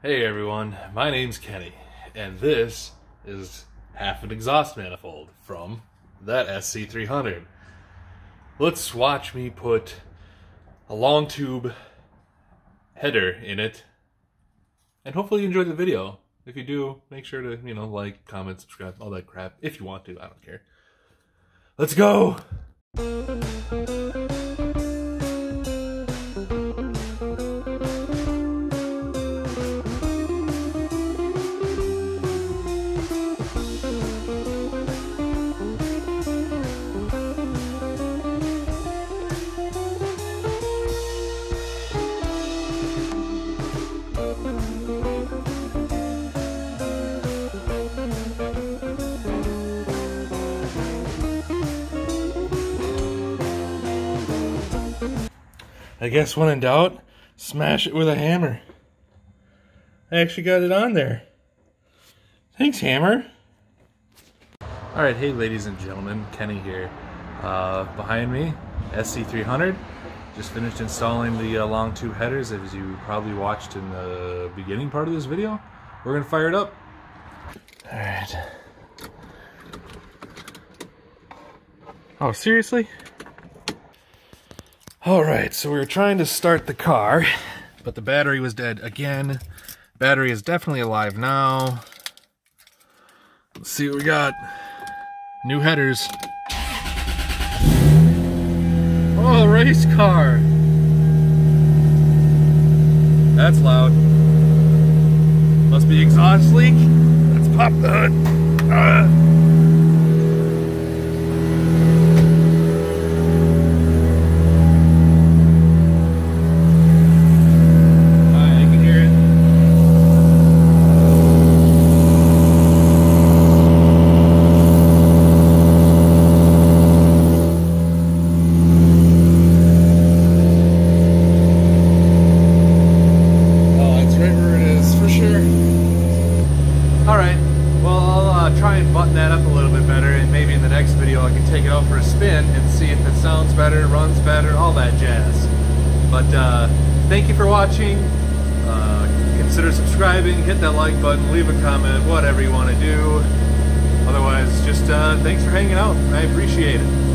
Hey everyone, my name's Kenny, and this is half an exhaust manifold from that SC300. Let's watch me put a long tube header in it, and hopefully you enjoy the video. If you do, make sure to, like, comment, subscribe, all that crap. If you want to, I don't care. Let's go! I guess when in doubt, smash it with a hammer. I actually got it on there. Thanks, hammer. Alright, hey ladies and gentlemen, Kenny here. Behind me, SC300. Just finished installing the long tube headers, as you probably watched in the beginning part of this video. We're gonna fire it up. Alright. Oh, seriously? Alright, so we were trying to start the car, but the battery was dead again. Battery is definitely alive now. Let's see what we got. New headers. Oh, race car! That's loud. Must be exhaust leak. Let's pop the hood. Alright, well I'll try and button that up a little bit better, and maybe in the next video I can take it out for a spin and see if it sounds better, runs better, all that jazz. But thank you for watching. Consider subscribing, hit that like button, leave a comment, whatever you want to do. Otherwise, just thanks for hanging out. I appreciate it.